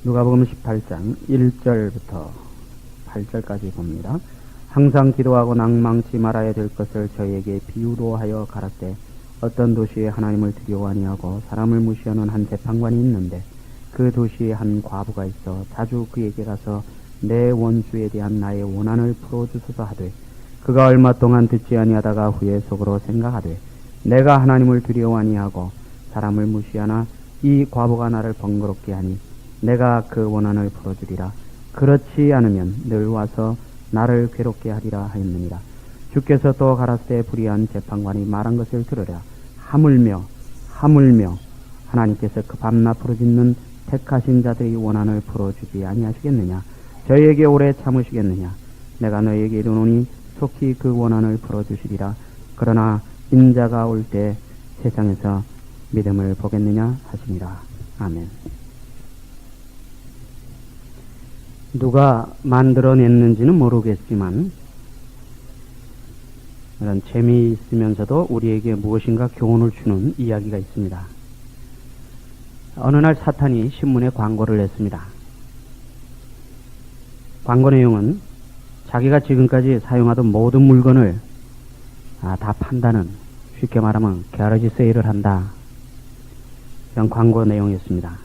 누가복음 18장 1절부터 8절까지 봅니다. 항상 기도하고 낭망치 말아야 될 것을 저희에게 비유로 하여 가라되 어떤 도시에 하나님을 두려워 아니하고 사람을 무시하는 한 재판관이 있는데 그 도시에 한 과부가 있어 자주 그에게 가서 내 원수에 대한 나의 원한을 풀어주소서 하되 그가 얼마 동안 듣지 아니하다가 후에 속으로 생각하되 내가 하나님을 두려워 아니하고 사람을 무시하나 이 과부가 나를 번거롭게 하니 내가 그 원한을 풀어주리라. 그렇지 않으면 늘 와서 나를 괴롭게 하리라 하였느니라. 주께서 또 가라사대 불의한 재판관이 말한 것을 들으라. 하물며 하나님께서 그 밤낮 부르짖는 택하신 자들의 원한을 풀어주지 아니하시겠느냐. 저희에게 오래 참으시겠느냐. 내가 너희에게 이르노니 속히 그 원한을 풀어주시리라. 그러나 인자가 올 때 세상에서 믿음을 보겠느냐 하시니라. 아멘. 누가 만들어냈는지는 모르겠지만 이런 재미있으면서도 우리에게 무엇인가 교훈을 주는 이야기가 있습니다. 어느 날 사탄이 신문에 광고를 냈습니다. 광고 내용은 자기가 지금까지 사용하던 모든 물건을 다 판다는, 쉽게 말하면 게러지 세일을 한다, 이런 광고 내용이었습니다.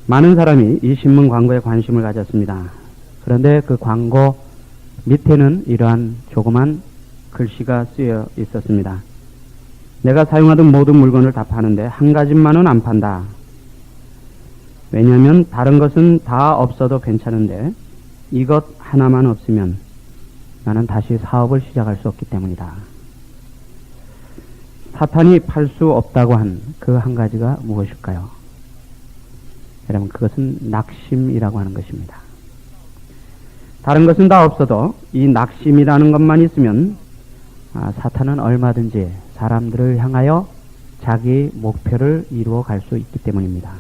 많은 사람이 이 신문 광고에 관심을 가졌습니다. 그런데 그 광고 밑에는 이러한 조그만 글씨가 쓰여 있었습니다. 내가 사용하던 모든 물건을 다 파는데 한 가지만은 안 판다. 왜냐하면 다른 것은 다 없어도 괜찮은데 이것 하나만 없으면 나는 다시 사업을 시작할 수 없기 때문이다. 사탄이 팔 수 없다고 한 그 한 가지가 무엇일까요? 여러분, 그것은 낙심이라고 하는 것입니다. 다른 것은 다 없어도 이 낙심이라는 것만 있으면 사탄은 얼마든지 사람들을 향하여 자기 목표를 이루어 갈 수 있기 때문입니다.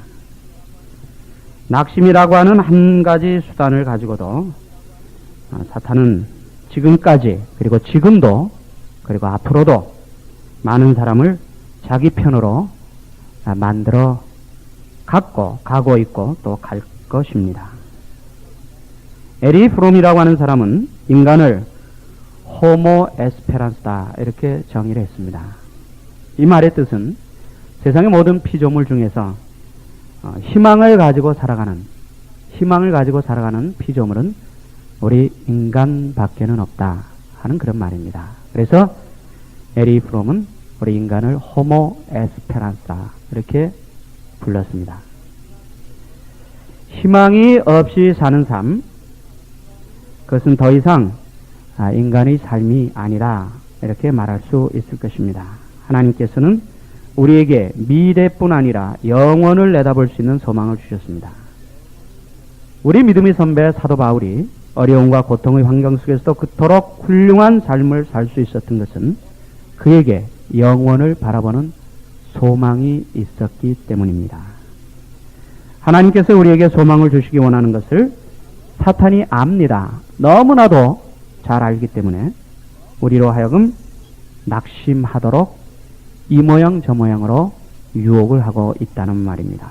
낙심이라고 하는 한 가지 수단을 가지고도 사탄은 지금까지, 그리고 지금도, 그리고 앞으로도 많은 사람을 자기 편으로 만들어 갖고 가고 있고 또 갈 것입니다. 에리 프롬이라고 하는 사람은 인간을 호모 에스페란스다 이렇게 정의를 했습니다. 이 말의 뜻은 세상의 모든 피조물 중에서 희망을 가지고 살아가는 피조물은 우리 인간밖에는 없다 하는 그런 말입니다. 그래서 에리 프롬은 우리 인간을 호모 에스페란스다 이렇게 불렀습니다. 희망이 없이 사는 삶, 그것은 더 이상 인간의 삶이 아니라 이렇게 말할 수 있을 것입니다. 하나님께서는 우리에게 미래뿐 아니라 영원을 내다볼 수 있는 소망을 주셨습니다. 우리 믿음의 선배 사도 바울이 어려움과 고통의 환경 속에서도 그토록 훌륭한 삶을 살 수 있었던 것은 그에게 영원을 바라보는 소망이 있었기 때문입니다. 하나님께서 우리에게 소망을 주시기 원하는 것을 사탄이 압니다. 너무나도 잘 알기 때문에 우리로 하여금 낙심하도록 이 모양 저 모양으로 유혹을 하고 있다는 말입니다.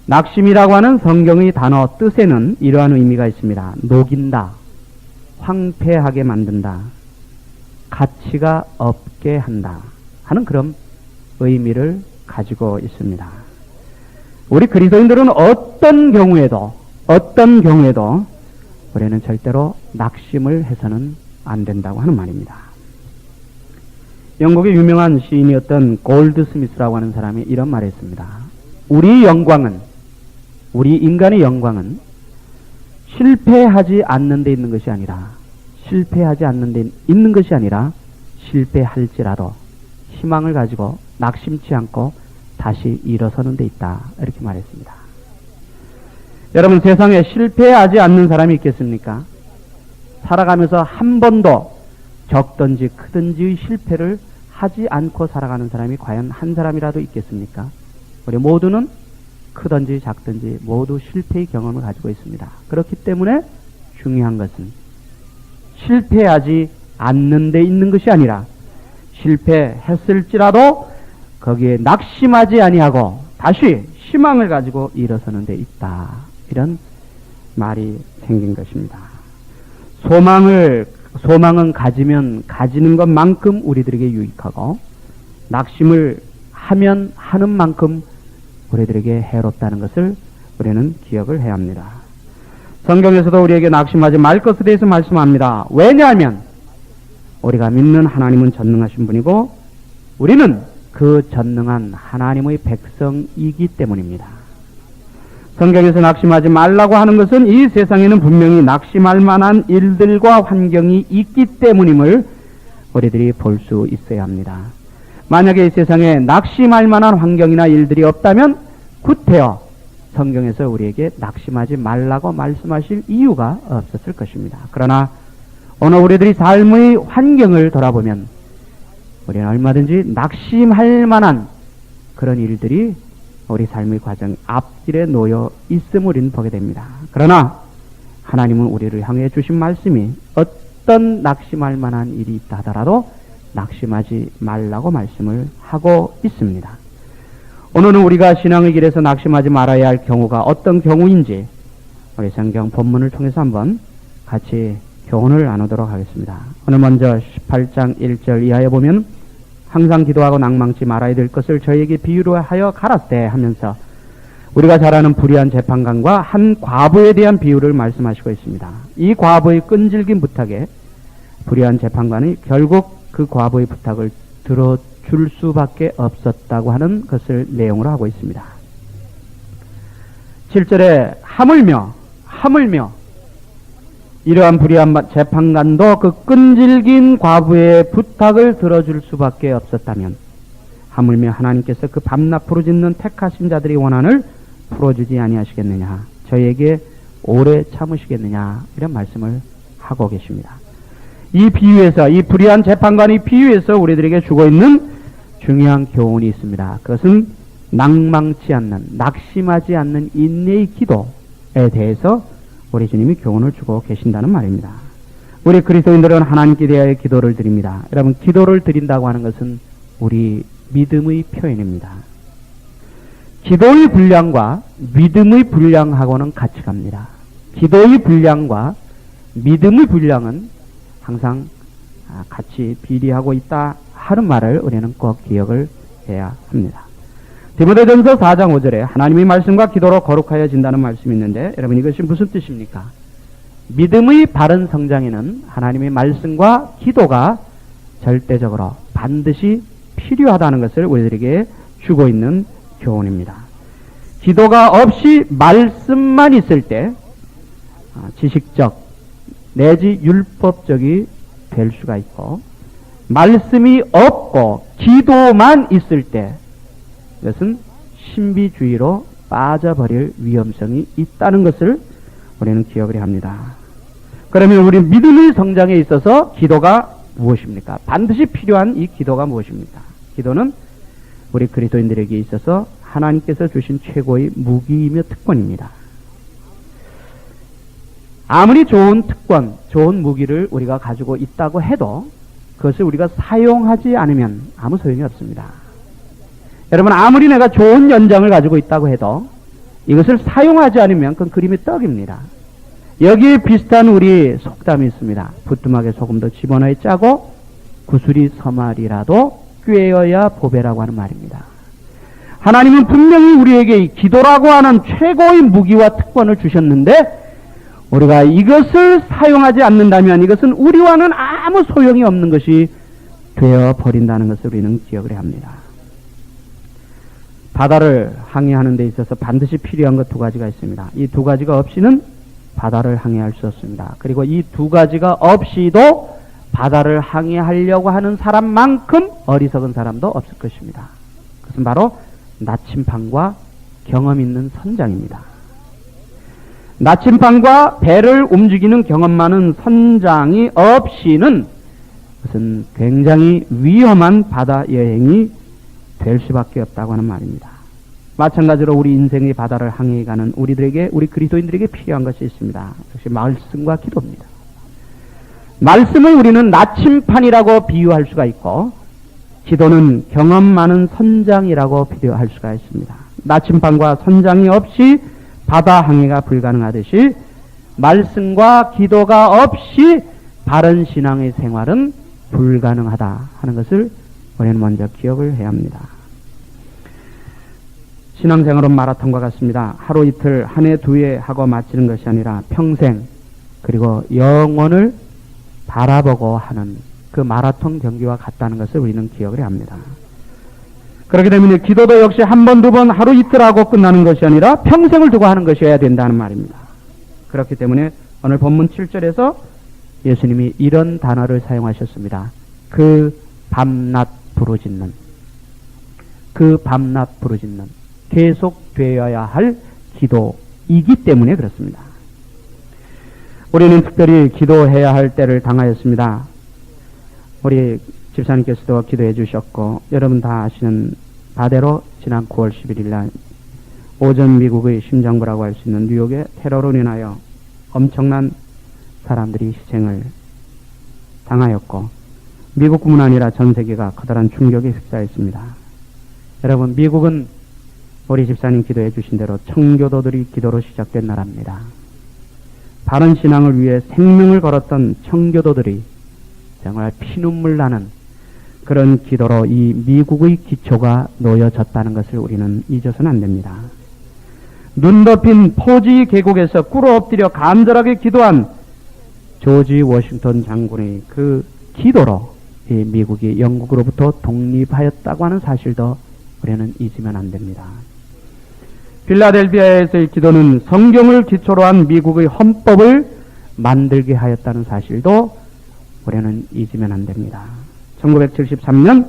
낙심이라고 하는 성경의 단어 뜻에는 이러한 의미가 있습니다. 녹인다, 황폐하게 만든다, 가치가 없게 한다 하는 그런 의미를 가지고 있습니다. 우리 그리스도인들은 어떤 경우에도 우리는 절대로 낙심을 해서는 안 된다고 하는 말입니다. 영국의 유명한 시인이었던 골드스미스라고 하는 사람이 이런 말을 했습니다. 우리 인간의 영광은 실패하지 않는 데 있는 것이 아니라 실패할지라도 희망을 가지고 낙심치 않고 다시 일어서는 데 있다 이렇게 말했습니다. 여러분, 세상에 실패하지 않는 사람이 있겠습니까? 살아가면서 한 번도 적든지 크든지 실패를 하지 않고 살아가는 사람이 과연 한 사람이라도 있겠습니까? 우리 모두는 크든지 작든지 모두 실패의 경험을 가지고 있습니다. 그렇기 때문에 중요한 것은 실패하지 않는 데 있는 것이 아니라 실패했을지라도 거기에 낙심하지 아니하고 다시 희망을 가지고 일어서는 데 있다. 이런 말이 생긴 것입니다. 소망은 가지면 가지는 것만큼 우리들에게 유익하고, 낙심을 하면 하는 만큼 우리들에게 해롭다는 것을 우리는 기억을 해야 합니다. 성경에서도 우리에게 낙심하지 말 것에 대해서 말씀합니다. 왜냐하면 우리가 믿는 하나님은 전능하신 분이고 우리는 그 전능한 하나님의 백성이기 때문입니다. 성경에서 낙심하지 말라고 하는 것은 이 세상에는 분명히 낙심할 만한 일들과 환경이 있기 때문임을 우리들이 볼 수 있어야 합니다. 만약에 이 세상에 낙심할 만한 환경이나 일들이 없다면 구태여 성경에서 우리에게 낙심하지 말라고 말씀하실 이유가 없었을 것입니다. 그러나 오늘 우리들이 삶의 환경을 돌아보면 우리는 얼마든지 낙심할 만한 그런 일들이 우리 삶의 과정 앞길에 놓여 있음을 우리는 보게 됩니다. 그러나 하나님은 우리를 향해 주신 말씀이 어떤 낙심할 만한 일이 있다 하더라도 낙심하지 말라고 말씀을 하고 있습니다. 오늘은 우리가 신앙의 길에서 낙심하지 말아야 할 경우가 어떤 경우인지 우리 성경 본문을 통해서 한번 같이 교훈을 나누도록 하겠습니다. 오늘 먼저 18장 1절 이하에 보면 항상 기도하고 낭망치 말아야 될 것을 저에게 비유로 하여 가라사대 하면서 우리가 잘 아는 불의한 재판관과 한 과부에 대한 비유를 말씀하시고 있습니다. 이 과부의 끈질긴 부탁에 불의한 재판관이 결국 그 과부의 부탁을 들어줄 수밖에 없었다고 하는 것을 내용으로 하고 있습니다. 7절에 하물며 이러한 불의한 재판관도 그 끈질긴 과부의 부탁을 들어줄 수밖에 없었다면 하물며 하나님께서 그 밤낮 부르짖는 택하신 자들의 원한을 풀어주지 아니하시겠느냐, 저에게 오래 참으시겠느냐, 이런 말씀을 하고 계십니다. 이 비유에서, 이 불의한 재판관의 비유에서 우리들에게 주고 있는 중요한 교훈이 있습니다. 그것은 낭망치 않는, 낙심하지 않는 인내의 기도에 대해서 우리 주님이 교훈을 주고 계신다는 말입니다. 우리 그리스도인들은 하나님께 대하여 기도를 드립니다. 여러분, 기도를 드린다고 하는 것은 우리 믿음의 표현입니다. 기도의 분량과 믿음의 분량하고는 같이 갑니다. 기도의 분량과 믿음의 분량은 항상 같이 비례하고 있다 하는 말을 우리는 꼭 기억을 해야 합니다. 디모데전서 4장 5절에 하나님의 말씀과 기도로 거룩하여진다는 말씀이 있는데, 여러분 이것이 무슨 뜻입니까? 믿음의 바른 성장에는 하나님의 말씀과 기도가 절대적으로 반드시 필요하다는 것을 우리들에게 주고 있는 교훈입니다. 기도가 없이 말씀만 있을 때 지식적 내지 율법적이 될 수가 있고, 말씀이 없고 기도만 있을 때 이것은 신비주의로 빠져버릴 위험성이 있다는 것을 우리는 기억을 해야 합니다. 그러면 우리 믿음의 성장에 있어서 기도가 무엇입니까? 반드시 필요한 이 기도가 무엇입니까? 기도는 우리 그리스도인들에게 있어서 하나님께서 주신 최고의 무기이며 특권입니다. 아무리 좋은 특권, 좋은 무기를 우리가 가지고 있다고 해도 그것을 우리가 사용하지 않으면 아무 소용이 없습니다. 여러분, 아무리 내가 좋은 연장을 가지고 있다고 해도 이것을 사용하지 않으면 그건 그림의 떡입니다. 여기에 비슷한 우리 속담이 있습니다. 부뚜막에 소금도 집어넣어 짜고 구슬이 서말이라도 꿰어야 보배라고 하는 말입니다. 하나님은 분명히 우리에게 기도라고 하는 최고의 무기와 특권을 주셨는데 우리가 이것을 사용하지 않는다면 이것은 우리와는 아무 소용이 없는 것이 되어버린다는 것을 우리는 기억을 해야 합니다. 바다를 항해하는 데 있어서 반드시 필요한 것 두 가지가 있습니다. 이 두 가지가 없이는 바다를 항해할 수 없습니다. 그리고 이 두 가지가 없이도 바다를 항해하려고 하는 사람만큼 어리석은 사람도 없을 것입니다. 그것은 바로 나침반과 경험 있는 선장입니다. 나침반과 배를 움직이는 경험 많은 선장이 없이는 그것은 굉장히 위험한 바다 여행이 될 수밖에 없다고 하는 말입니다. 마찬가지로 우리 인생의 바다를 항해가는 우리들에게, 우리 그리스도인들에게 필요한 것이 있습니다. 역시 말씀과 기도입니다. 말씀을 우리는 나침판이라고 비유할 수가 있고, 기도는 경험 많은 선장이라고 비유할 수가 있습니다. 나침반과 선장이 없이 바다 항해가 불가능하듯이 말씀과 기도가 없이 바른 신앙의 생활은 불가능하다 하는 것을 우리는 먼저 기억을 해야 합니다. 신앙생활은 마라톤과 같습니다. 하루 이틀, 한 해, 두 해 하고 마치는 것이 아니라 평생 그리고 영원을 바라보고 하는 그 마라톤 경기와 같다는 것을 우리는 기억을 해야 합니다. 그렇기 때문에 기도도 역시 한 번, 두 번, 하루 이틀 하고 끝나는 것이 아니라 평생을 두고 하는 것이어야 된다는 말입니다. 그렇기 때문에 오늘 본문 7절에서 예수님이 이런 단어를 사용하셨습니다. 그 밤낮 부르짖는, 그 밤낮 부르짖는, 계속되어야 할 기도이기 때문에 그렇습니다. 우리는 특별히 기도해야 할 때를 당하였습니다. 우리 집사님께서도 기도해 주셨고 여러분 다 아시는 바대로 지난 9월 11일 날 오전 미국의 심장부라고 할 수 있는 뉴욕의 테러로 인하여 엄청난 사람들이 희생을 당하였고 미국뿐만 아니라 전 세계가 커다란 충격에 휩싸였습니다. 여러분, 미국은 우리 집사님 기도해 주신 대로 청교도들이 기도로 시작된 나라입니다. 바른 신앙을 위해 생명을 걸었던 청교도들이 정말 피눈물 나는 그런 기도로 이 미국의 기초가 놓여졌다는 것을 우리는 잊어서는 안 됩니다. 눈 덮인 포지 계곡에서 꿇어 엎드려 간절하게 기도한 조지 워싱턴 장군의 그 기도로 이 미국이 영국으로부터 독립하였다고 하는 사실도 우리는 잊으면 안 됩니다. 필라델피아에서의 기도는 성경을 기초로 한 미국의 헌법을 만들게 하였다는 사실도 우리는 잊으면 안 됩니다. 1973년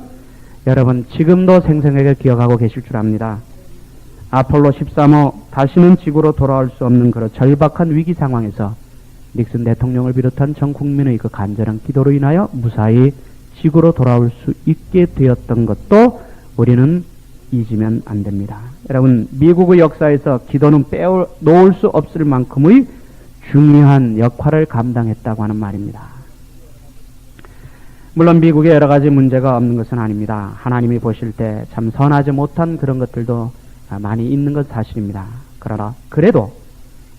여러분 지금도 생생하게 기억하고 계실 줄 압니다. 아폴로 13호 다시는 지구로 돌아올 수 없는 그런 절박한 위기 상황에서 닉슨 대통령을 비롯한 전 국민의 그 간절한 기도로 인하여 무사히 지구로 돌아올 수 있게 되었던 것도 우리는 잊으면 안 됩니다. 여러분, 미국의 역사에서 기도는 빼놓을 수 없을 만큼의 중요한 역할을 감당했다고 하는 말입니다. 물론 미국에 여러 가지 문제가 없는 것은 아닙니다. 하나님이 보실 때 참 선하지 못한 그런 것들도 많이 있는 것 사실입니다. 그러나 그래도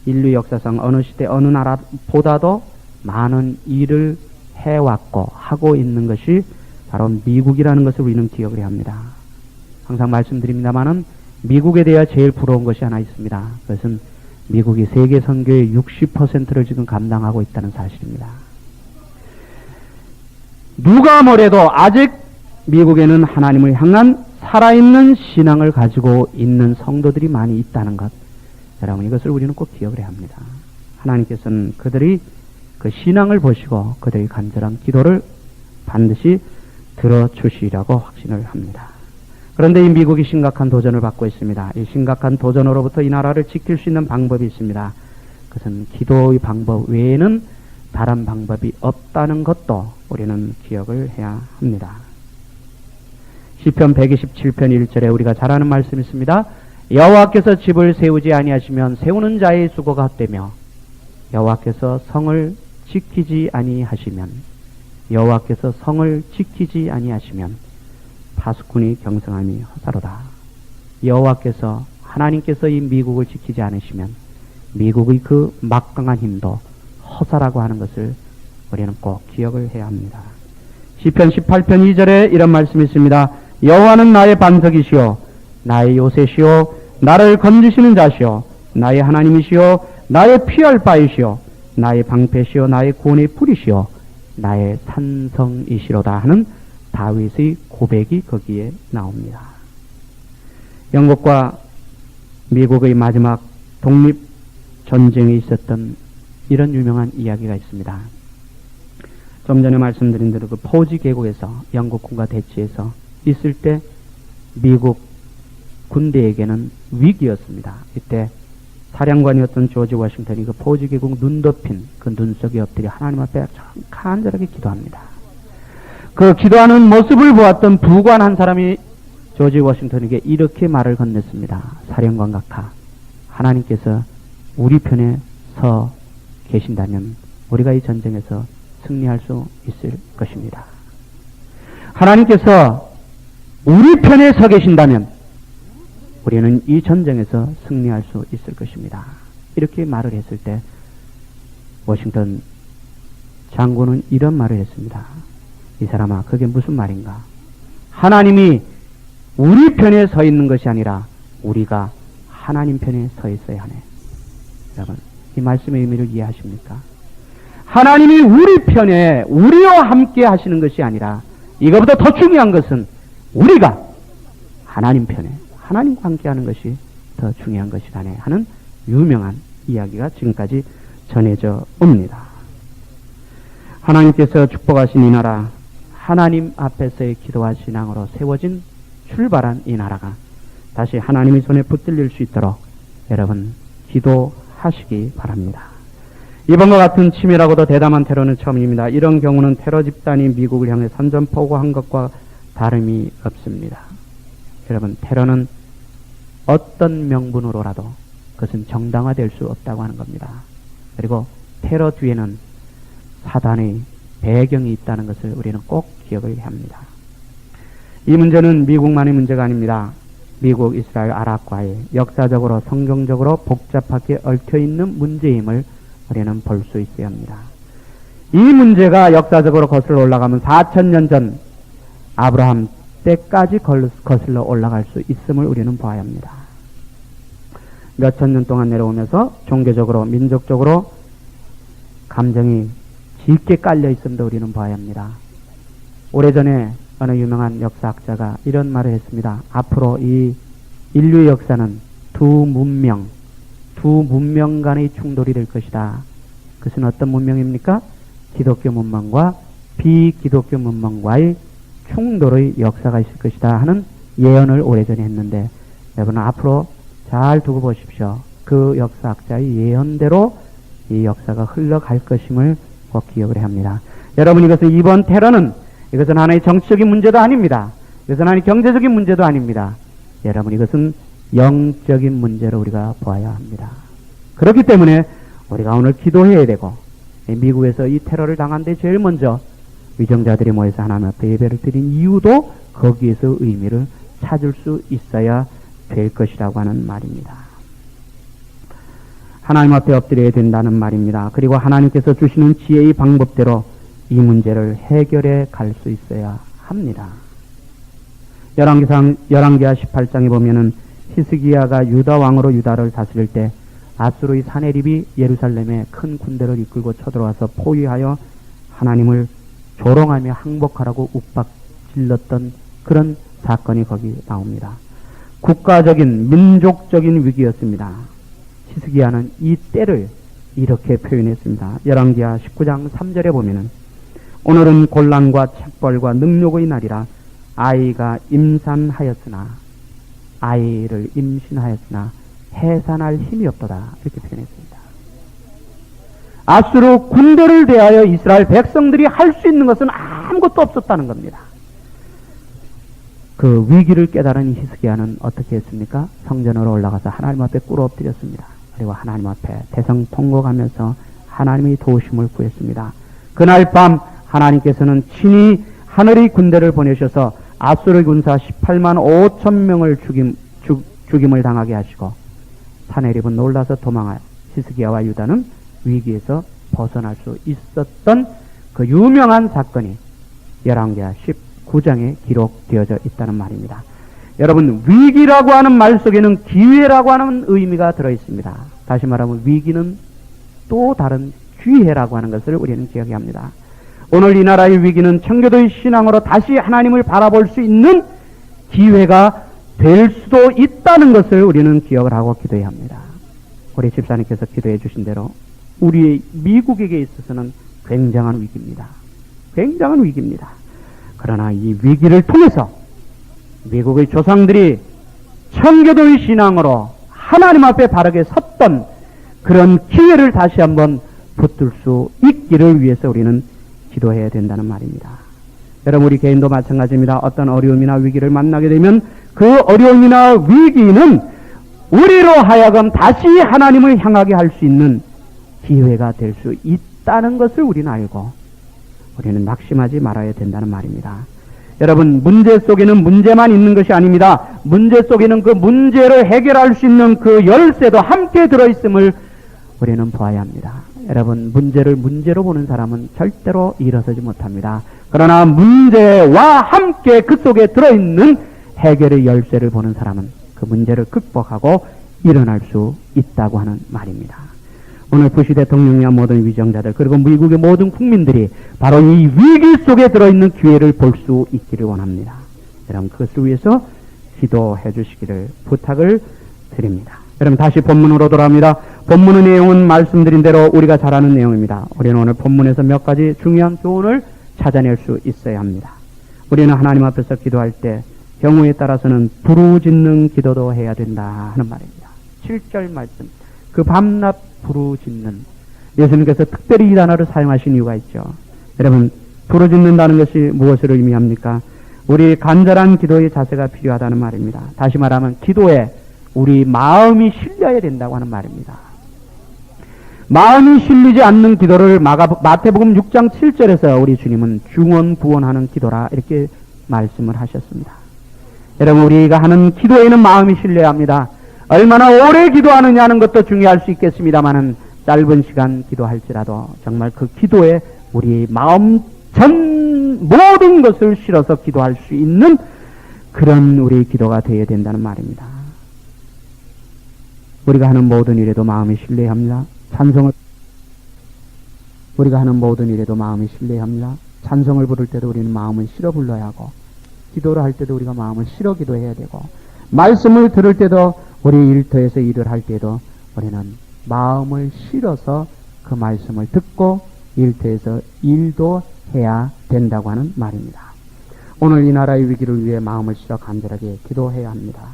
인류 역사상 어느 시대 어느 나라보다도 많은 일을 해왔고 하고 있는 것이 바로 미국이라는 것을 우리는 기억을 해야 합니다. 항상 말씀드립니다마는 미국에 대해 제일 부러운 것이 하나 있습니다. 그것은 미국이 세계 선교의 60%를 지금 감당하고 있다는 사실입니다. 누가 뭐래도 아직 미국에는 하나님을 향한 살아있는 신앙을 가지고 있는 성도들이 많이 있다는 것. 여러분, 이것을 우리는 꼭 기억을 해야 합니다. 하나님께서는 그들이 그 신앙을 보시고 그들의 간절한 기도를 반드시 들어주시리라고 확신을 합니다. 그런데 이 미국이 심각한 도전을 받고 있습니다. 이 심각한 도전으로부터 이 나라를 지킬 수 있는 방법이 있습니다. 그것은 기도의 방법 외에는 다른 방법이 없다는 것도 우리는 기억을 해야 합니다. 시편 127편 1절에 우리가 잘 아는 말씀이 있습니다. 여호와께서 집을 세우지 아니하시면 세우는 자의 수고가 헛되며 여호와께서 성을 지키지 아니하시면 여호와께서 성을 지키지 아니하시면 파수꾼이 경성함이 헛사로다. 여호와께서 하나님께서 이 미국을 지키지 않으시면 미국의 그 막강한 힘도 허사라고 하는 것을 우리는 꼭 기억을 해야 합니다. 시편 18편 2절에 이런 말씀이 있습니다. 여호와는 나의 반석이시오 나의 요새시오 나를 건지시는 자시오 나의 하나님이시오 나의 피할 바이시오 나의 방패시오 나의 구원의 뿌리시오 나의 산성이시로다 하는 다윗의 고백이 거기에 나옵니다. 영국과 미국의 마지막 독립전쟁에 있었던 이런 유명한 이야기가 있습니다. 좀 전에 말씀드린 대로 그 포지 계곡에서 영국군과 대치해서 있을 때 미국 군대에게는 위기였습니다. 이때 사령관이었던 조지 워싱턴이 그 포지 계곡 눈 덮인 그 눈 속에 엎드려 하나님 앞에 간절하게 기도합니다. 그 기도하는 모습을 보았던 부관 한 사람이 조지 워싱턴에게 이렇게 말을 건넸습니다. 사령관 각하, 하나님께서 우리 편에 서 계신다면 우리가 이 전쟁에서 승리할 수 있을 것입니다. 하나님께서 우리 편에 서 계신다면 우리는 이 전쟁에서 승리할 수 있을 것입니다. 이렇게 말을 했을 때 워싱턴 장군은 이런 말을 했습니다. 이 사람아, 그게 무슨 말인가? 하나님이 우리 편에 서 있는 것이 아니라 우리가 하나님 편에 서 있어야 하네. 여러분, 이 말씀의 의미를 이해하십니까? 하나님이 우리 편에 우리와 함께 하시는 것이 아니라 이거보다 더 중요한 것은 우리가 하나님 편에 하나님과 함께 하는 것이 더 중요한 것이라네 하는 유명한 이야기가 지금까지 전해져 옵니다. 하나님께서 축복하신 이 나라, 하나님 앞에서의 기도와 신앙으로 세워진 출발한 이 나라가 다시 하나님의 손에 붙들릴 수 있도록 여러분 기도하시기 바랍니다. 이번과 같은 치밀하고도 대담한 테러는 처음입니다. 이런 경우는 테러 집단이 미국을 향해 선전포고한 것과 다름이 없습니다. 여러분, 테러는 어떤 명분으로라도 그것은 정당화될 수 없다고 하는 겁니다. 그리고 테러 뒤에는 사단의 배경이 있다는 것을 우리는 꼭 기억을 해야 합니다. 이 문제는 미국만의 문제가 아닙니다. 미국, 이스라엘, 아랍과의 역사적으로 성경적으로 복잡하게 얽혀있는 문제임을 우리는 볼 수 있어야 합니다. 이 문제가 역사적으로 거슬러 올라가면 4000년 전 아브라함 때까지 거슬러 올라갈 수 있음을 우리는 봐야 합니다. 몇천 년 동안 내려오면서 종교적으로 민족적으로 감정이 짙게 깔려 있음도 우리는 봐야 합니다. 오래전에 어느 유명한 역사학자가 이런 말을 했습니다. 앞으로 이 인류의 역사는 두 문명 간의 충돌이 될 것이다. 그것은 어떤 문명입니까? 기독교 문명과 비기독교 문명과의 충돌의 역사가 있을 것이다 하는 예언을 오래전에 했는데 여러분 앞으로 잘 두고 보십시오. 그 역사학자의 예언대로 이 역사가 흘러갈 것임을 꼭 기억을 해야 합니다. 여러분, 이번 테러는 이것은 하나의 정치적인 문제도 아닙니다. 이것은 하나의 경제적인 문제도 아닙니다. 여러분, 이것은 영적인 문제로 우리가 보아야 합니다. 그렇기 때문에 우리가 오늘 기도해야 되고, 미국에서 이 테러를 당한 데 제일 먼저 위정자들이 모여서 하나님 앞에 예배를 드린 이유도 거기에서 의미를 찾을 수 있어야 될 것이라고 하는 말입니다. 하나님 앞에 엎드려야 된다는 말입니다. 그리고 하나님께서 주시는 지혜의 방법대로 이 문제를 해결해 갈 수 있어야 합니다. 열왕기하 18장에 보면은 히스기야가 유다 왕으로 유다를 다스릴 때 아수르의 사내립이 예루살렘에 큰 군대를 이끌고 쳐들어와서 포위하여 하나님을 조롱하며 항복하라고 욱박질렀던 그런 사건이 거기 나옵니다. 국가적인 민족적인 위기였습니다. 히스기야는 이 때를 이렇게 표현했습니다. 열왕기하 19장 3절에 보면은 오늘은 곤란과 책벌과 능욕의 날이라 아이를 임신하였으나 해산할 힘이 없도다. 이렇게 표현했습니다. 아수르 군대를 대하여 이스라엘 백성들이 할 수 있는 것은 아무것도 없었다는 겁니다. 그 위기를 깨달은 히스기야는 어떻게 했습니까? 성전으로 올라가서 하나님 앞에 꿇어 엎드렸습니다. 그리고 하나님 앞에 대성통곡하면서 하나님의 도우심을 구했습니다. 그날 밤 하나님께서는 친히 하늘의 군대를 보내셔서 아수르 군사 18만 5천 명을 죽임을 당하게 하시고 사내립은 놀라서 도망하여 히스기야와 유다는 위기에서 벗어날 수 있었던 그 유명한 사건이 열왕기하 19장에 기록되어져 있다는 말입니다. 여러분, 위기라고 하는 말 속에는 기회라고 하는 의미가 들어있습니다. 다시 말하면 위기는 또 다른 기회라고 하는 것을 우리는 기억해야 합니다. 오늘 이 나라의 위기는 청교도의 신앙으로 다시 하나님을 바라볼 수 있는 기회가 될 수도 있다는 것을 우리는 기억을 하고 기도해야 합니다. 우리 집사님께서 기도해 주신 대로 우리 미국에게 있어서는 굉장한 위기입니다. 굉장한 위기입니다. 그러나 이 위기를 통해서 미국의 조상들이 청교도의 신앙으로 하나님 앞에 바르게 섰던 그런 기회를 다시 한번 붙들 수 있기를 위해서 우리는 기도해야 된다는 말입니다. 여러분, 우리 개인도 마찬가지입니다. 어떤 어려움이나 위기를 만나게 되면 그 어려움이나 위기는 우리로 하여금 다시 하나님을 향하게 할 수 있는 기회가 될 수 있다는 것을 우리는 알고 우리는 낙심하지 말아야 된다는 말입니다. 여러분, 문제 속에는 문제만 있는 것이 아닙니다. 문제 속에는 그 문제를 해결할 수 있는 그 열쇠도 함께 들어있음을 우리는 보아야 합니다. 여러분, 문제를 문제로 보는 사람은 절대로 일어서지 못합니다. 그러나 문제와 함께 그 속에 들어있는 해결의 열쇠를 보는 사람은 그 문제를 극복하고 일어날 수 있다고 하는 말입니다. 오늘 부시 대통령이나 모든 위정자들 그리고 미국의 모든 국민들이 바로 이 위기 속에 들어있는 기회를 볼 수 있기를 원합니다. 여러분, 그것을 위해서 기도해 주시기를 부탁을 드립니다. 여러분, 다시 본문으로 돌아옵니다. 본문의 내용은 말씀드린 대로 우리가 잘 아는 내용입니다. 우리는 오늘 본문에서 몇 가지 중요한 교훈을 찾아낼 수 있어야 합니다. 우리는 하나님 앞에서 기도할 때 경우에 따라서는 부르짖는 기도도 해야 된다 하는 말입니다. 7절 말씀, 그 밤낮 부르짖는, 예수님께서 특별히 이 단어를 사용하신 이유가 있죠. 여러분, 부르짖는다는 것이 무엇을 의미합니까? 우리 간절한 기도의 자세가 필요하다는 말입니다. 다시 말하면 기도에 우리 마음이 실려야 된다고 하는 말입니다. 마음이 실리지 않는 기도를 마태복음 6장 7절에서 우리 주님은 중언부언하는 기도라 이렇게 말씀을 하셨습니다. 여러분, 우리가 하는 기도에는 마음이 실려야 합니다. 얼마나 오래 기도하느냐는 것도 중요할 수 있겠습니다만은 짧은 시간 기도할지라도 정말 그 기도에 우리 마음 전 모든 것을 실어서 기도할 수 있는 그런 우리 기도가 되어야 된다는 말입니다. 우리가 하는 모든 일에도 마음이 실려야 합니다. 우리가 하는 모든 일에도 마음이 실려야 합니다. 찬송을 부를 때도 우리는 마음을 실어 불러야 하고, 기도를 할 때도 우리가 마음을 실어 기도해야 되고, 말씀을 들을 때도 우리 일터에서 일을 할 때도 우리는 마음을 실어서 그 말씀을 듣고 일터에서 일도 해야 된다고 하는 말입니다. 오늘 이 나라의 위기를 위해 마음을 실어 간절하게 기도해야 합니다.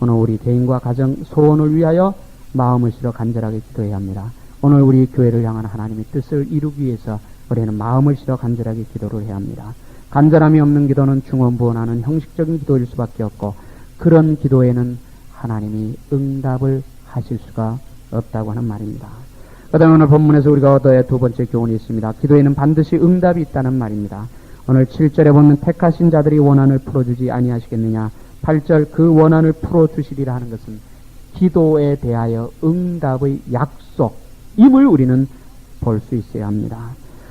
오늘 우리 개인과 가정 소원을 위하여 마음을 실어 간절하게 기도해야 합니다. 오늘 우리 교회를 향한 하나님의 뜻을 이루기 위해서 우리는 마음을 실어 간절하게 기도를 해야 합니다. 간절함이 없는 기도는 중언부언하는 형식적인 기도일 수밖에 없고, 그런 기도에는 하나님이 응답을 하실 수가 없다고 하는 말입니다. 그 다음에 오늘 본문에서 우리가 얻어야 두 번째 교훈이 있습니다. 기도에는 반드시 응답이 있다는 말입니다. 오늘 7절에 보면 택하신 자들이 원한을 풀어주지 아니하시겠느냐, 8절 그 원한을 풀어주시리라 하는 것은 기도에 대하여 응답의 약속임을 우리는 볼 수 있어야 합니다.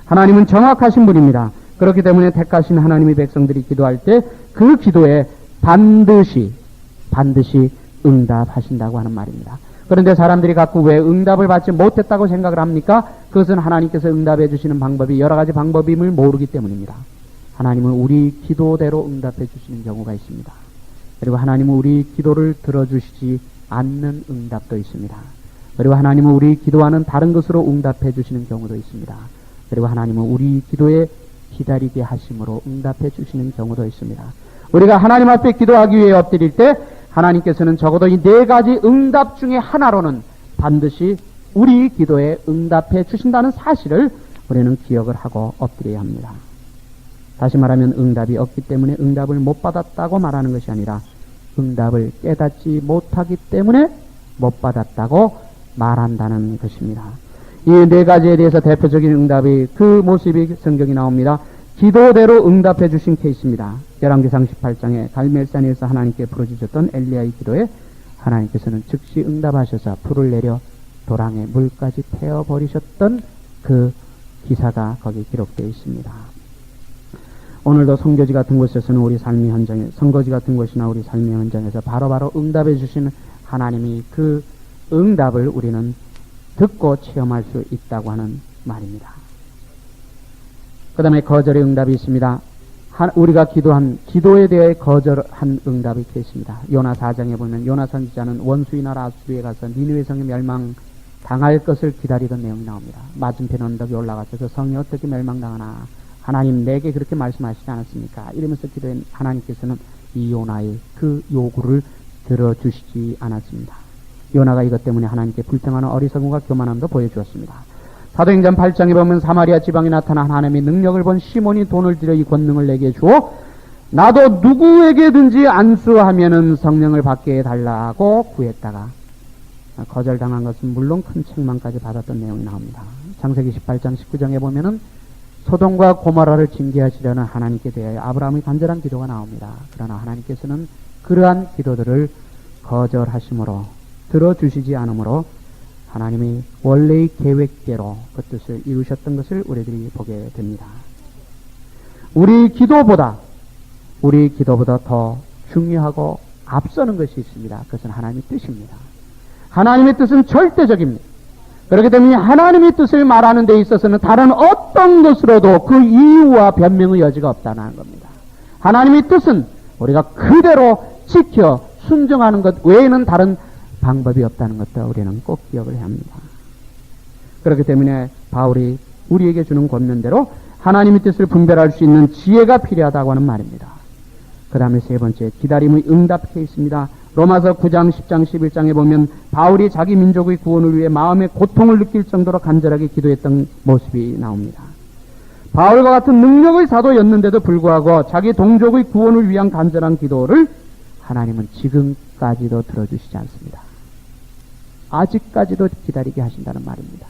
하나님은 정확하신 분입니다. 그렇기 때문에 택하신 하나님의 백성들이 기도할 때 그 기도에 반드시 응답하신다고 하는 말입니다. 그런데 사람들이 갖고 왜 응답을 받지 못했다고 생각을 합니까? 그것은 하나님께서 응답해 주시는 방법이 여러 가지 방법임을 모르기 때문입니다. 하나님은 우리 기도대로 응답해 주시는 경우가 있습니다. 그리고 하나님은 우리 기도를 들어주시지 않는 응답도 있습니다. 그리고 하나님은 우리 기도하는 다른 것으로 응답해 주시는 경우도 있습니다. 그리고 하나님은 우리 기도에 기다리게 하심으로 응답해 주시는 경우도 있습니다. 우리가 하나님 앞에 기도하기 위해 엎드릴 때 하나님께서는 적어도 이 네 가지 응답 중에 하나로는 반드시 우리 기도에 응답해 주신다는 사실을 우리는 기억을 하고 엎드려야 합니다. 다시 말하면 응답이 없기 때문에 응답을 못 받았다고 말하는 것이 아니라 응답을 깨닫지 못하기 때문에 못 받았다고 말한다는 것입니다. 이 네 가지에 대해서 대표적인 응답이 그 모습이 성경이 나옵니다. 기도대로 응답해 주신 케이스입니다. 열왕기상 18장에 갈멜산에서 하나님께 부르짖었던 엘리야의 기도에 하나님께서는 즉시 응답하셔서 불을 내려 도랑에 물까지 태워버리셨던 그 기사가 거기 기록되어 있습니다. 오늘도 선교지 같은 곳에서는 우리 삶의 현장에, 선거지 같은 곳이나 우리 삶의 현장에서 바로바로 응답해 주시는 하나님이 그 응답을 우리는 듣고 체험할 수 있다고 하는 말입니다. 그 다음에 거절의 응답이 있습니다. 우리가 기도한 기도에 대해 거절한 응답이 이렇게 있습니다. 요나 4장에 보면 요나 선지자는 원수의 나라 아수르에 가서 니느웨 성에 멸망당할 것을 기다리던 내용이 나옵니다. 맞은편 언덕에 올라가서 그 성이 어떻게 멸망당하나, 하나님 내게 그렇게 말씀하시지 않았습니까? 이러면서 기도한 하나님께서는 이 요나의 그 요구를 들어주시지 않았습니다. 요나가 이것 때문에 하나님께 불평하는 어리석음과 교만함도 보여주었습니다. 사도행전 8장에 보면 사마리아 지방에 나타난 하나님의 능력을 본 시몬이 돈을 들여 이 권능을 내게 주어 나도 누구에게든지 안수하면은 성령을 받게 해달라고 구했다가 거절당한 것은 물론 큰 책망까지 받았던 내용이 나옵니다. 창세기 18장 19장에 보면은 소돔과 고모라를 징계하시려는 하나님께 대하여 아브라함의 간절한 기도가 나옵니다. 그러나 하나님께서는 그러한 기도들을 거절하심으로, 들어주시지 않으므로 하나님이 원래의 계획대로 그 뜻을 이루셨던 것을 우리들이 보게 됩니다. 우리 기도보다 더 중요하고 앞서는 것이 있습니다. 그것은 하나님의 뜻입니다. 하나님의 뜻은 절대적입니다. 그렇기 때문에 하나님의 뜻을 말하는 데 있어서는 다른 어떤 것으로도 그 이유와 변명의 여지가 없다는 겁니다. 하나님의 뜻은 우리가 그대로 지켜 순종하는 것 외에는 다른 방법이 없다는 것도 우리는 꼭 기억을 해야 합니다. 그렇기 때문에 바울이 우리에게 주는 권면대로 하나님의 뜻을 분별할 수 있는 지혜가 필요하다고 하는 말입니다. 그 다음에 세 번째, 기다림의 응답 케이스입니다. 로마서 9장, 10장, 11장에 보면 바울이 자기 민족의 구원을 위해 마음의 고통을 느낄 정도로 간절하게 기도했던 모습이 나옵니다. 바울과 같은 능력의 사도였는데도 불구하고 자기 동족의 구원을 위한 간절한 기도를 하나님은 지금까지도 들어주시지 않습니다. 아직까지도 기다리게 하신다는 말입니다.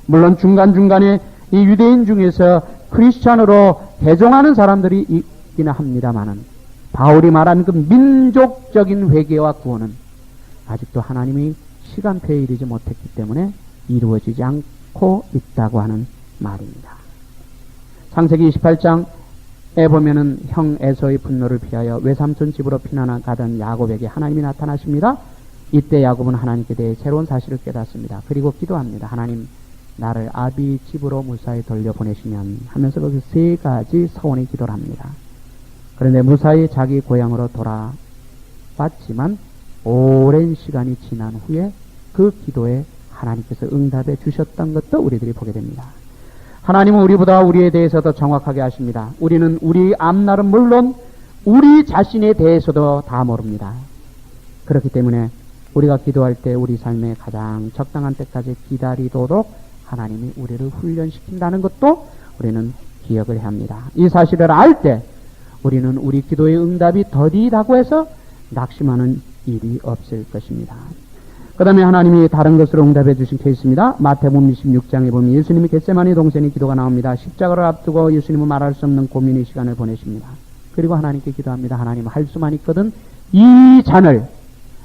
물론 중간중간에 이 유대인 중에서 크리스찬으로 개종하는 사람들이 있기는 합니다만은 바울이 말한 그 민족적인 회개와 구원은 아직도 하나님이 시간표에 이르지 못했기 때문에 이루어지지 않고 있다고 하는 말입니다. 창세기 28장에 보면은 형 에서의 분노를 피하여 외삼촌 집으로 피난하 가던 야곱에게 하나님이 나타나십니다. 이때 야곱은 하나님께 대해 새로운 사실을 깨닫습니다. 그리고 기도합니다. 하나님, 나를 아비 집으로 무사히 돌려보내시면 하면서 그 세 가지 서원의 기도를 합니다. 그런데 무사히 자기 고향으로 돌아왔지만 오랜 시간이 지난 후에 그 기도에 하나님께서 응답해 주셨던 것도 우리들이 보게 됩니다. 하나님은 우리보다 우리에 대해서 더 정확하게 아십니다. 우리는 우리 앞날은 물론 우리 자신에 대해서도 다 모릅니다. 그렇기 때문에 우리가 기도할 때 우리 삶에 가장 적당한 때까지 기다리도록 하나님이 우리를 훈련시킨다는 것도 우리는 기억을 해야 합니다. 이 사실을 알 때 우리는 우리 기도의 응답이 더디다고 해서 낙심하는 일이 없을 것입니다. 그 다음에 하나님이 다른 것으로 응답해 주신 케이스입니다. 마태복음 26장에 보면 예수님이 겟세마니 동산의 기도가 나옵니다. 십자가를 앞두고 예수님은 말할 수 없는 고민의 시간을 보내십니다. 그리고 하나님께 기도합니다. 하나님, 할 수만 있거든 이 잔을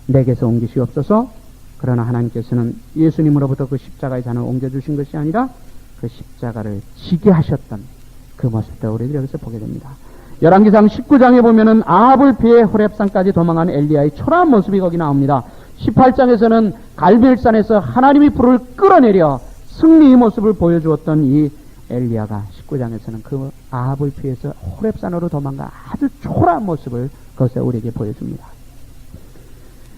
내게서 옮기시옵소서. 그러나 하나님께서는 예수님으로부터 그 십자가의 잔을 옮겨주신 것이 아니라 그 십자가를 지게 하셨던 그 모습도 우리들이 여기서 보게 됩니다. 열왕기상 19장에 보면은 아합을 피해 호렙산까지 도망한 엘리야의 초라한 모습이 거기 나옵니다. 18장에서는 갈멜산에서 하나님이 불을 끌어내려 승리의 모습을 보여주었던 이 엘리야가 19장에서는 그 아합을 피해서 호렙산으로 도망가 아주 초라한 모습을 거기서 우리에게 보여줍니다.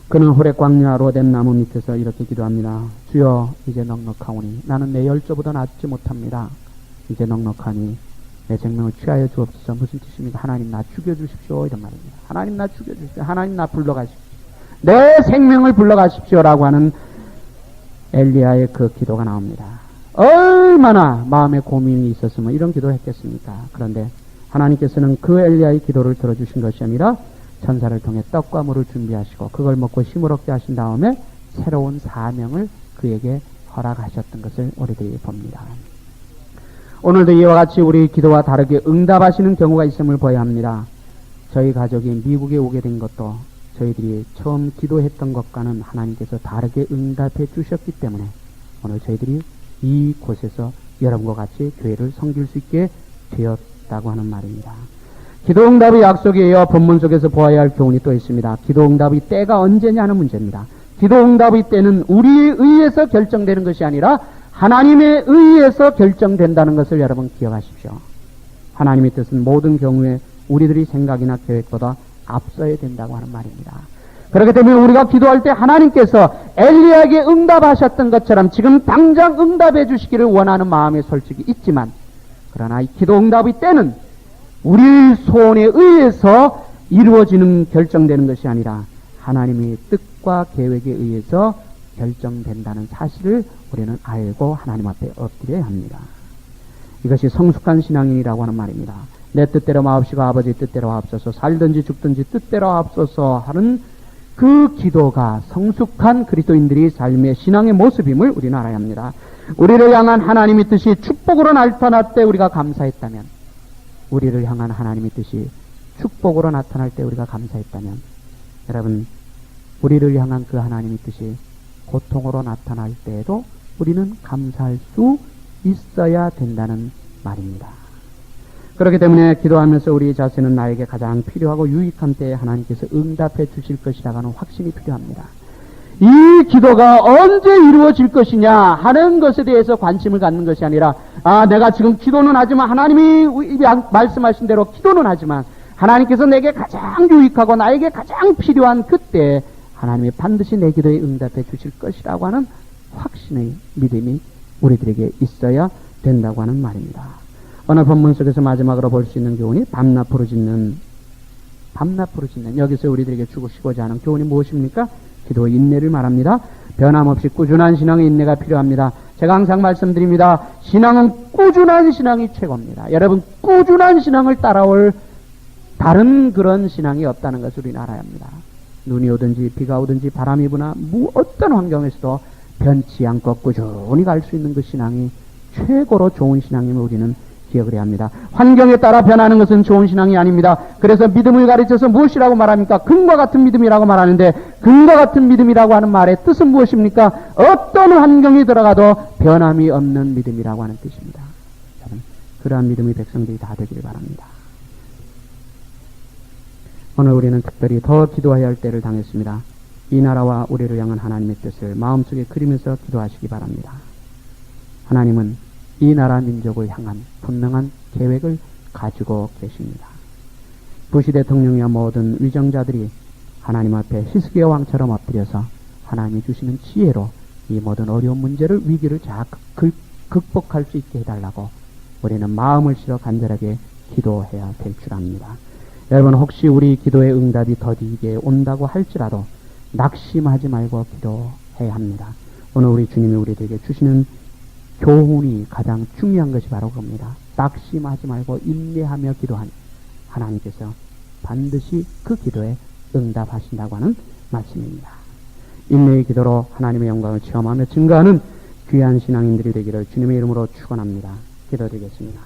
그는 호렙 광야 로뎀 나무 밑에서 이렇게 기도합니다. 주여, 이제 넉넉하오니 나는 내 열조보다 낫지 못합니다. 이제 넉넉하니 내 생명을 취하여 주옵소서. 무슨 뜻입니까? 하나님, 나 죽여주십시오, 이런 말입니다. 하나님, 나 죽여주십시오. 하나님, 나 불러가십시오. 내 생명을 불러가십시오라고 하는 엘리야의 그 기도가 나옵니다. 얼마나 마음에 고민이 있었으면 이런 기도를 했겠습니까? 그런데 하나님께서는 그 엘리야의 기도를 들어주신 것이 아니라 천사를 통해 떡과 물을 준비하시고 그걸 먹고 힘을 얻게 하신 다음에 새로운 사명을 그에게 허락하셨던 것을 우리들이 봅니다. 오늘도 이와 같이 우리 기도와 다르게 응답하시는 경우가 있음을 보아야 합니다. 저희 가족이 미국에 오게 된 것도 저희들이 처음 기도했던 것과는 하나님께서 다르게 응답해 주셨기 때문에 오늘 저희들이 이곳에서 여러분과 같이 교회를 섬길 수 있게 되었다고 하는 말입니다. 기도 응답의 약속에 이어 본문 속에서 보아야 할 교훈이 또 있습니다. 기도 응답의 때가 언제냐 하는 문제입니다. 기도 응답의 때는 우리에 의해서 결정되는 것이 아니라 하나님에 의해서 결정된다는 것을 여러분 기억하십시오. 하나님의 뜻은 모든 경우에 우리들의 생각이나 계획보다 앞서야 된다고 하는 말입니다. 그렇기 때문에 우리가 기도할 때 하나님께서 엘리야에게 응답하셨던 것처럼 지금 당장 응답해 주시기를 원하는 마음이 솔직히 있지만, 그러나 이 기도 응답의 때는 우리 소원에 의해서 이루어지는 결정되는 것이 아니라 하나님의 뜻과 계획에 의해서 결정된다는 사실을 우리는 알고 하나님 앞에 엎드려야 합니다. 이것이 성숙한 신앙인이라고 하는 말입니다. 내 뜻대로 마옵시고 아버지 뜻대로 하옵소서, 살든지 죽든지 뜻대로 하옵소서 하는 그 기도가 성숙한 그리스도인들의 삶의 신앙의 모습임을 우리는 알아야 합니다. 우리를 향한 하나님의 뜻이 축복으로 나타날 때 우리가 감사했다면, 우리를 향한 하나님의 뜻이 축복으로 나타날 때 우리가 감사했다면, 여러분, 우리를 향한 그 하나님의 뜻이 고통으로 나타날 때에도 우리는 감사할 수 있어야 된다는 말입니다. 그렇기 때문에 기도하면서 우리 자신은 나에게 가장 필요하고 유익한 때에 하나님께서 응답해 주실 것이라고 하는 확신이 필요합니다. 이 기도가 언제 이루어질 것이냐 하는 것에 대해서 관심을 갖는 것이 아니라, 내가 지금 기도는 하지만, 하나님이 말씀하신 대로 기도는 하지만 하나님께서 내게 가장 유익하고 나에게 가장 필요한 그때 하나님이 반드시 내 기도에 응답해 주실 것이라고 하는 확신의 믿음이 우리들에게 있어야 된다고 하는 말입니다. 오늘 본문 속에서 마지막으로 볼 수 있는 교훈이 밤낮으로 짓는, 여기서 우리들에게 주시고자 하는 교훈이 무엇입니까? 기도의 인내를 말합니다. 변함없이 꾸준한 신앙의 인내가 필요합니다. 제가 항상 말씀드립니다. 신앙은 꾸준한 신앙이 최고입니다. 여러분, 꾸준한 신앙을 따라올 다른 그런 신앙이 없다는 것을 우리는 알아야 합니다. 눈이 오든지 비가 오든지 바람이 부나 어떤 환경에서도 변치 않고 꾸준히 갈 수 있는 그 신앙이 최고로 좋은 신앙임을 우리는 기억을 해야 합니다. 환경에 따라 변하는 것은 좋은 신앙이 아닙니다. 그래서 믿음을 가르쳐서 무엇이라고 말합니까? 금과 같은 믿음이라고 말하는데, 금과 같은 믿음이라고 하는 말의 뜻은 무엇입니까? 어떤 환경이 들어가도 변함이 없는 믿음이라고 하는 뜻입니다. 그러한 믿음의 백성들이 다 되기를 바랍니다. 오늘 우리는 특별히 더 기도해야 할 때를 당했습니다. 이 나라와 우리를 향한 하나님의 뜻을 마음속에 그리면서 기도하시기 바랍니다. 하나님은 이 나라 민족을 향한 분명한 계획을 가지고 계십니다. 부시 대통령이와 모든 위정자들이 하나님 앞에 히스기야 왕처럼 엎드려서 하나님이 주시는 지혜로 이 모든 어려운 문제를, 위기를 잘 극복할 수 있게 해달라고 우리는 마음을 실어 간절하게 기도해야 될 줄 압니다. 여러분, 혹시 우리 기도의 응답이 더디게 온다고 할지라도 낙심하지 말고 기도해야 합니다. 오늘 우리 주님이 우리에게 주시는 교훈이 가장 중요한 것이 바로 그겁니다. 낙심하지 말고 인내하며 기도하니 하나님께서 반드시 그 기도에 응답하신다고 하는 말씀입니다. 인내의 기도로 하나님의 영광을 체험하며 증거하는 귀한 신앙인들이 되기를 주님의 이름으로 축원합니다. 기도드리겠습니다.